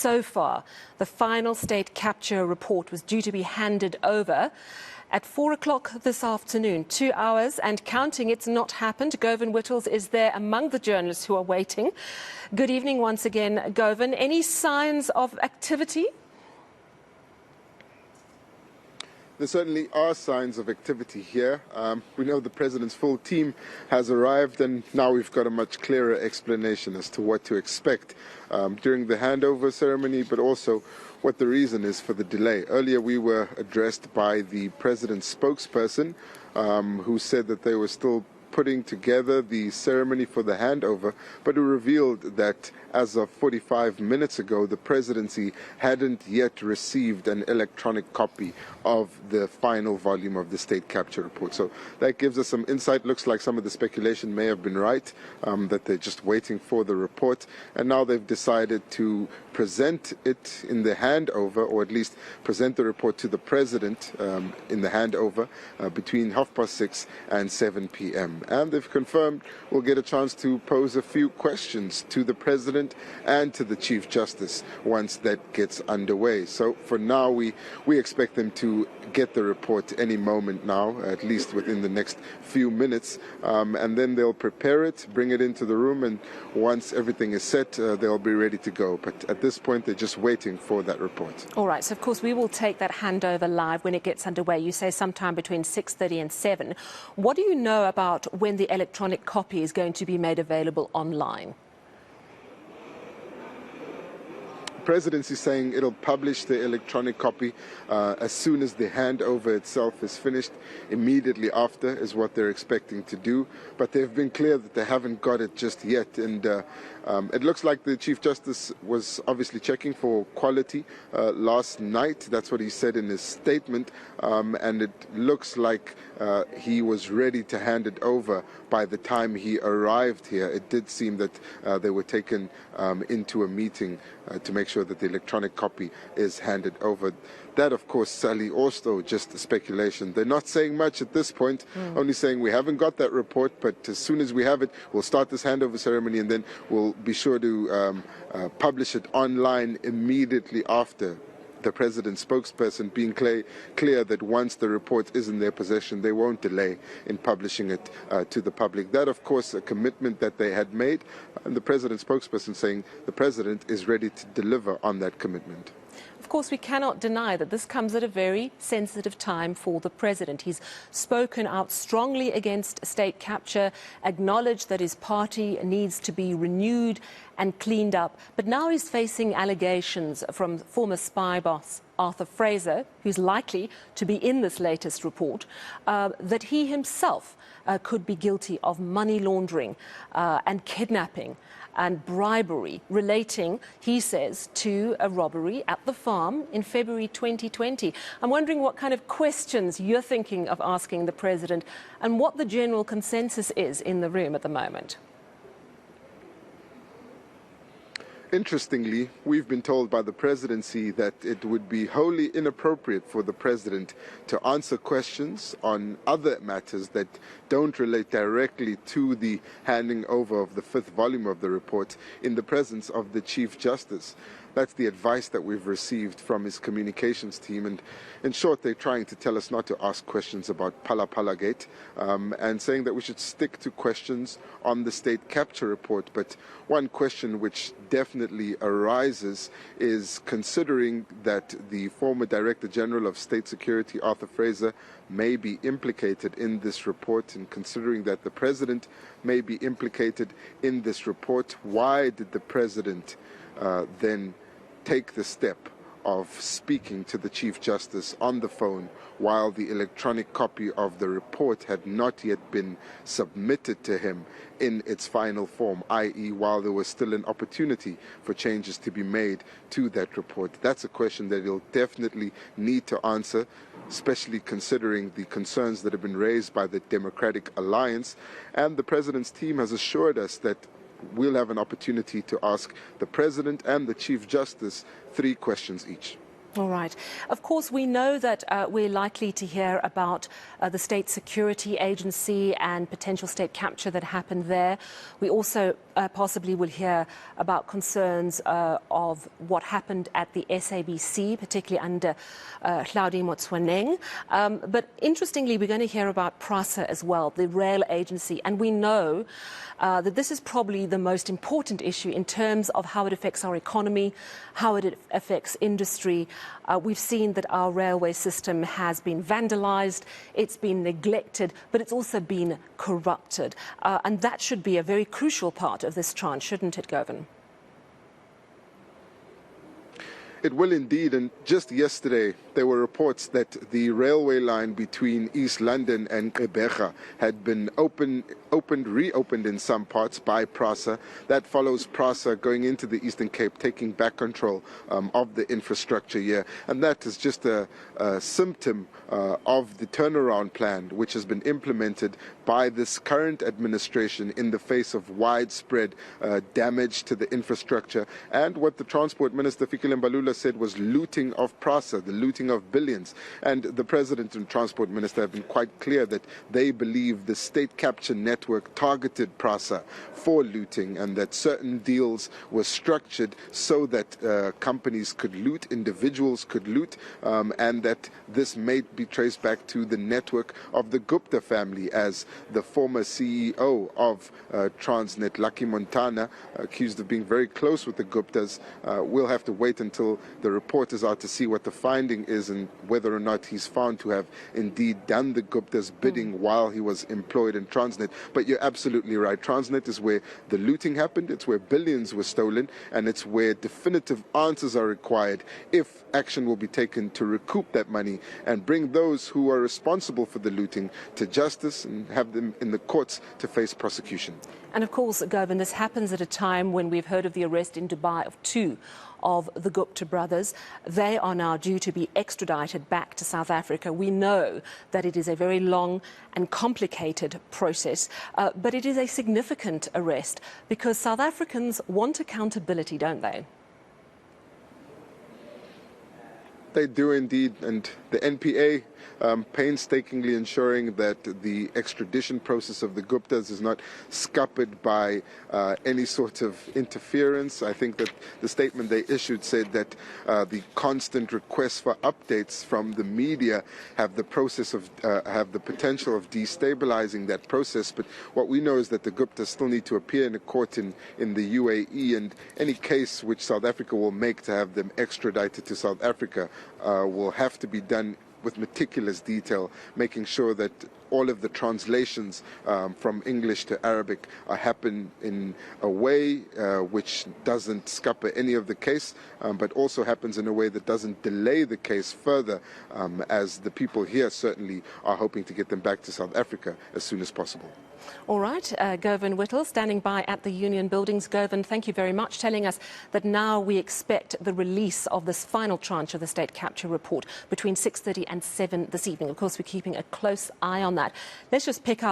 so far. The final state capture report was due to be handed over at 4 o'clock this afternoon. 2 hours and counting. It's not happened. Govan Whittles is there among the journalists who are waiting. Good evening once again, Govan. Any signs of activity? There certainly are signs of activity here. We know the president's full team has arrived, and now we've got a much clearer explanation as to what to expect during the handover ceremony, but also what the reason is for the delay. Earlier we were addressed by the president's spokesperson, who said that they were still putting together the ceremony for the handover, but who revealed that as of 45 minutes ago, the presidency hadn't yet received an electronic copy of the final volume of the state capture report. So that gives us some insight. Looks like some of the speculation may have been right, that they're just waiting for the report. And now they've decided to present it in the handover, or at least present the report to the president in the handover between 6:30 and 7 p.m. And they've confirmed we'll get a chance to pose a few questions to the president and to the Chief Justice once that gets underway. So for now, we expect them to get the report any moment now, at least within the next few minutes, and then they'll prepare it, bring it into the room, and once everything is set, they'll be ready to go. But at this point, they're just waiting for that report. All right, so of course we will take that handover live when it gets underway. You say sometime between 6:30 and 7. What do you know about when the electronic copy is going to be made available online? The presidency is saying it'll publish the electronic copy as soon as the handover itself is finished. Immediately after is what they're expecting to do, but they've been clear that they haven't got it just yet, and it looks like the Chief Justice was obviously checking for quality last night. That's what he said in his statement, and it looks like he was ready to hand it over by the time he arrived here. It did seem that they were taken into a meeting to make sure that the electronic copy is handed over. That, of course, Sally, also just speculation. They're not saying much at this point, only saying we haven't got that report, but as soon as we have it, we'll start this handover ceremony, and then we'll be sure to publish it online immediately after. The president's spokesperson being clear that once the report is in their possession, they won't delay in publishing it to the public. That, of course, a commitment that they had made, and the president's spokesperson saying the president is ready to deliver on that commitment. Of course, we cannot deny that this comes at a very sensitive time for the president. He's spoken out strongly against state capture, acknowledged that his party needs to be renewed and cleaned up. But now he's facing allegations from former spy boss Arthur Fraser, who's likely to be in this latest report, that he himself could be guilty of money laundering and kidnapping and bribery relating, he says, to a robbery at the farm in February 2020. I'm wondering what kind of questions you're thinking of asking the president and what the general consensus is in the room at the moment. Interestingly, we've been told by the presidency that it would be wholly inappropriate for the president to answer questions on other matters that don't relate directly to the handing over of the 5th volume of the report in the presence of the Chief Justice. That's the advice that we've received from his communications team, and in short, they're trying to tell us not to ask questions about Phala Gate, and saying that we should stick to questions on the state capture report. But one question which definitely arises is, considering that the former Director General of State Security, Arthur Fraser, may be implicated in this report, and considering that the president may be implicated in this report, why did the president then take the step of speaking to the Chief Justice on the phone while the electronic copy of the report had not yet been submitted to him in its final form, i.e. while there was still an opportunity for changes to be made to that report? That's a question that he'll definitely need to answer, especially considering the concerns that have been raised by the Democratic Alliance. And the president's team has assured us that we'll have an opportunity to ask the president and the Chief Justice 3 questions each. All right. Of course, we know that we're likely to hear about the State Security Agency and potential state capture that happened there. We also possibly will hear about concerns of what happened at the SABC, particularly under Hlaudi Motsoeneng. But interestingly, we're going to hear about PRASA as well, the rail agency. And we know that this is probably the most important issue in terms of how it affects our economy, how it affects industry. We've seen that our railway system has been vandalized, it's been neglected, but it's also been corrupted. And that should be a very crucial part of this tranche, shouldn't it, Govan? It will indeed, and just yesterday there were reports that the railway line between East London and Gqeberha had been reopened in some parts by PRASA. That follows PRASA going into the Eastern Cape, taking back control of the infrastructure here. And that is just a symptom of the turnaround plan which has been implemented by this current administration in the face of widespread damage to the infrastructure. And what the Transport Minister, Fikile Mbalula, said was looting of PRASA, the looting of billions. And the President and Transport Minister have been quite clear that they believe the state capture network targeted PRASA for looting, and that certain deals were structured so that companies could loot, individuals could loot, and that this may be traced back to the network of the Gupta family, as the former CEO of Transnet, Lucky Montana, accused of being very close with the Guptas. We'll have to wait until the report is out to see what the finding is and whether or not he's found to have indeed done the Gupta's bidding while he was employed in Transnet. But you're absolutely right. Transnet is where the looting happened, it's where billions were stolen, and it's where definitive answers are required if action will be taken to recoup that money and bring those who are responsible for the looting to justice and have them in the courts to face prosecution. And of course, Govan, this happens at a time when we've heard of the arrest in Dubai of two of the Gupta brothers. They are now due to be extradited back to South Africa. We know that it is a very long and complicated process, but it is a significant arrest because South Africans want accountability, don't they? They do indeed, and the NPA painstakingly ensuring that the extradition process of the Guptas is not scuppered by any sort of interference. I think that the statement they issued said that the constant requests for updates from the media have the potential of destabilizing that process. But what we know is that the Guptas still need to appear in a court in the UAE, and any case which South Africa will make to have them extradited to South Africa will have to be done with meticulous detail, making sure that all of the translations from English to Arabic happen in a way which doesn't scupper any of the case, but also happens in a way that doesn't delay the case further, as the people here certainly are hoping to get them back to South Africa as soon as possible. All right, Govan Whittles standing by at the Union Buildings. Govan, thank you very much, telling us that now we expect the release of this final tranche of the state capture report between 6:30 and 7 this evening. Of course, we're keeping a close eye on that. Let's just pick up